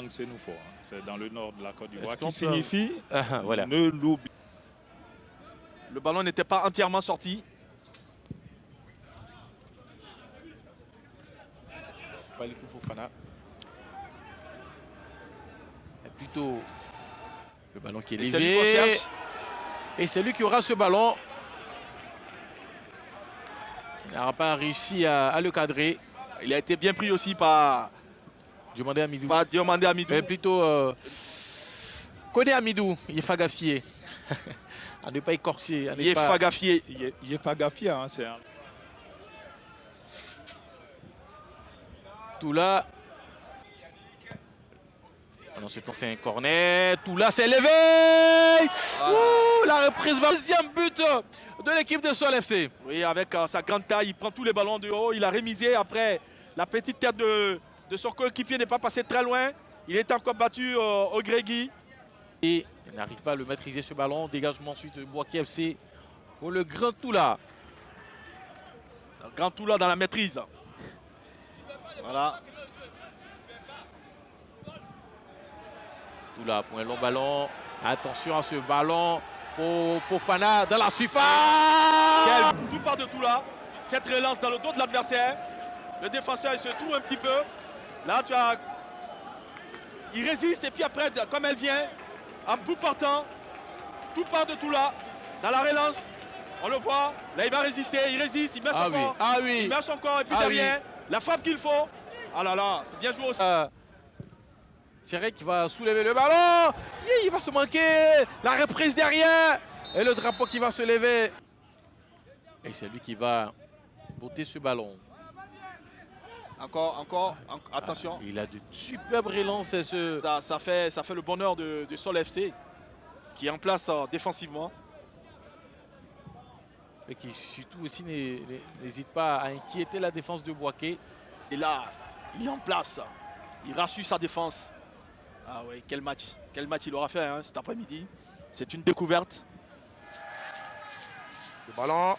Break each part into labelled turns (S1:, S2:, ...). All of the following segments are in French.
S1: langue Sénoufo. C'est dans le nord de la Côte d'Ivoire,
S2: qu'on
S1: qui signifie
S2: voilà.
S1: ne l'oublie.
S3: Le ballon n'était pas entièrement sorti.
S2: Falikou Fofana. Et plutôt le ballon qui est levé. Et c'est lui qui aura ce ballon. Il n'aura pas réussi à le cadrer.
S3: Il a été bien pris aussi par
S2: Diomandé Amidou.
S3: Diomandé Amidou.
S2: Mais plutôt Kodé Amidou, il est fagafié. À ne pas écorcher.
S3: Il est fagafié.
S1: Il est fagafié, hein, c'est un...
S2: Toula. Ensuite, c'est un corner. Toula s'est levé. Ouh, la reprise va. Deuxième but de l'équipe de Sol FC.
S3: Oui, avec sa grande taille, il prend tous les ballons de haut. Il a rémisé après. La petite tête de son coéquipier n'est pas passée très loin. Il est encore battu au Grégui.
S2: Et il n'arrive pas à le maîtriser ce ballon. Dégagement ensuite de Bouaké FC pour le grand Toula.
S3: Le grand Toula dans la maîtrise. Voilà.
S2: Toula pour un long ballon. Attention à ce ballon pour Fofana dans la surface.
S3: Tout part de Toula. Cette relance dans le dos de l'adversaire. Le défenseur il se trouve un petit peu. Là tu as... Il résiste et puis après comme elle vient, en bout partant, tout part de Toula. Dans la relance, on le voit. Là il va résister, il résiste, il met son corps.
S2: Ah oui.
S3: Il met son corps et puis derrière, la frappe qu'il faut. Ah là là, c'est bien joué aussi.
S2: Thierry qui va soulever le ballon. Il va se manquer. La reprise derrière. Et le drapeau qui va se lever. Et c'est lui qui va botter ce ballon.
S3: Encore, attention.
S2: Il a de superbes relances.
S3: Ça fait le bonheur de Sol FC qui est en place défensivement.
S2: Et qui surtout aussi n'hésite pas à inquiéter la défense de Bouaké.
S3: Et là, il est en place. Il rassure sa défense. Ah oui, quel match il aura fait cet après-midi. C'est une découverte.
S4: Le ballon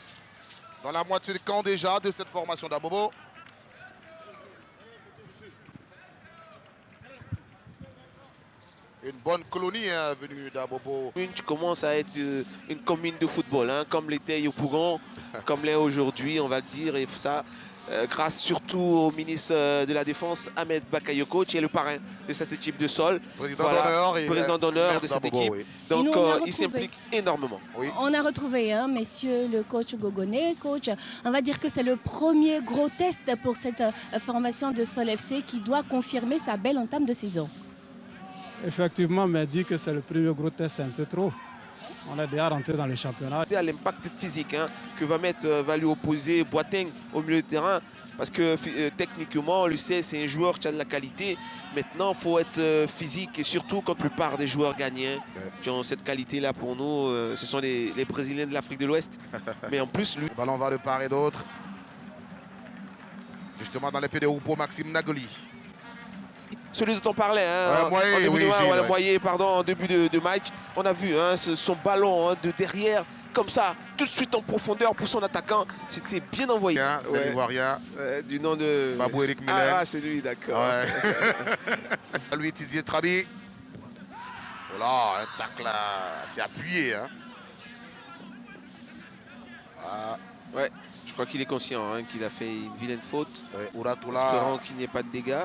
S4: dans la moitié du camp déjà de cette formation d'Abobo. Une bonne colonie venue d'Abobo.
S5: Tu commences à être une commune de football, hein, comme l'était Yopougon, comme l'est aujourd'hui, on va le dire. Et ça, grâce surtout au ministre de la Défense, Ahmed Bakayoko, qui est le parrain de cette équipe de Sol.
S4: Président d'honneur
S5: de cette équipe.
S4: Oui.
S5: Donc il s'implique énormément.
S6: Oui. On a retrouvé, messieurs le coach Gogoné. Coach, on va dire que c'est le premier gros test pour cette formation de Sol FC qui doit confirmer sa belle entame de saison.
S7: Effectivement, mais dit que c'est le premier gros test, c'est un peu trop. On est déjà rentré dans le championnat.
S5: À l'impact physique que va lui opposer Boateng au milieu de terrain. Parce que techniquement, on le sait, c'est un joueur qui a de la qualité. Maintenant, il faut être physique et surtout quand la plupart des joueurs gagnants qui ont cette qualité-là pour nous, ce sont les Brésiliens de l'Afrique de l'Ouest. Mais en plus, lui...
S4: Le ballon va de part et d'autre. Justement dans l'épée de Oupo, Maxime Nagoli.
S5: Celui dont on parlait, en début de match, on a vu son ballon de derrière, comme ça, tout de suite en profondeur pour son attaquant. C'était bien envoyé.
S4: C'est l'Ivoirien.
S5: Du nom de...
S4: Babou Eric Miller.
S5: Ah, c'est lui, d'accord.
S4: Ouais. Lui, Tizier Trabi. Voilà, un tacle assez appuyé.
S5: Ouais, je crois qu'il est conscient qu'il a fait une vilaine faute.
S4: Ouais, Uratoula.
S5: Espérant qu'il n'y ait pas de dégâts.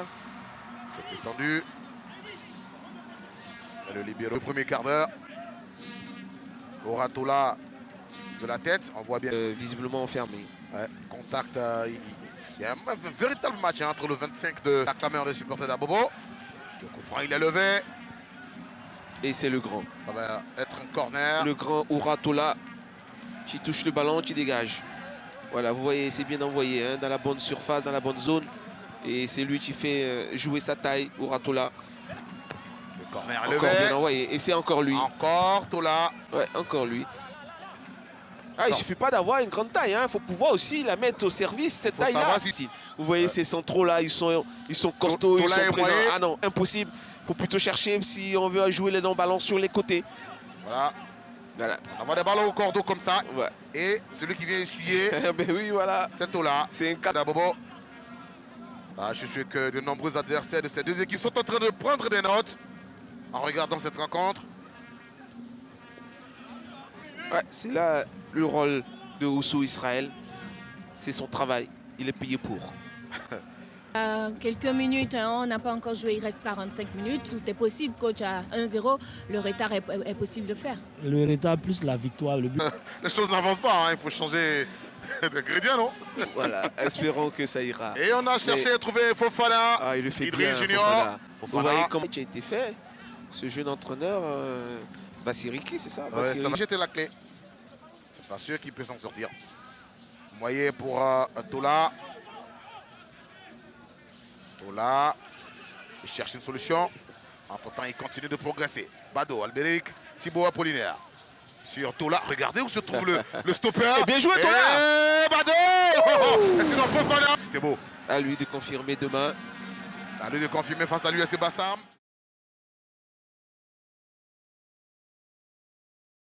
S4: C'est étendu. Et le libéro, le premier quart d'heure. Uratoula de la tête, on voit bien.
S5: Visiblement enfermé.
S4: Ouais, contact, il y a un véritable match entre le 25 de la clameur des supporters d'Abobo. Le coup franc, il est levé.
S5: Et c'est le grand.
S4: Ça va être un corner.
S5: Le grand Uratoula qui touche le ballon, qui dégage. Voilà, vous voyez, c'est bien envoyé dans la bonne surface, dans la bonne zone. Et c'est lui qui fait jouer sa taille, Uratoula.
S4: Le corner
S5: encore
S4: levé.
S5: Bien envoyé. Et c'est encore lui.
S4: Encore Tola.
S5: Ouais, encore lui. Il ne suffit pas d'avoir une grande taille. Il faut pouvoir aussi la mettre au service, cette taille-là. Vous voyez, ces centraux-là, ils sont costauds, ils sont présents. Ah non, impossible. Il faut plutôt chercher si on veut jouer les longs ballons sur les côtés.
S4: Voilà. On envoie des ballons au cordeau comme ça. Ouais. Et celui qui vient essuyer.
S5: Ben oui, voilà.
S4: C'est Tola.
S5: C'est un cas
S4: d'Abobo. Ah, je suis sûr que de nombreux adversaires de ces deux équipes sont en train de prendre des notes en regardant cette rencontre.
S5: Ouais, c'est là le rôle de Oussou Israël. C'est son travail. Il est payé pour.
S6: Quelques minutes, hein, on n'a pas encore joué, il reste 45 minutes. Tout est possible, coach, à 1-0. Le retard est possible de faire.
S7: Le retard plus la victoire, le but.
S4: Les choses n'avancent pas, hein. Il faut changer d'ingrédient, non?
S5: Voilà, espérons que ça ira.
S4: Et on a cherché à trouver Fofana.
S5: Ah, il le fait
S4: Idriss
S5: bien,
S4: Junior.
S5: Fofana. Vous
S4: Fofana.
S5: voyez comment il a été fait. Ce jeune entraîneur, Vassiriki, c'est ça,
S4: Ouais,
S5: Vassiriki.
S4: ça va jeter la clé. C'est pas sûr qu'il peut s'en sortir. Moyen pour Tola. Tola. Il cherche une solution. Entre-temps, il continue de progresser. Bado, Albéric, Thibaut Apollinaire. Sur Tola. Regardez où se trouve le stopper.
S5: Et bien joué, Tola.
S4: Et Bado. Et sinon, Fofana. C'était beau.
S5: À lui de confirmer demain.
S4: À lui de confirmer face à lui à Sébassam.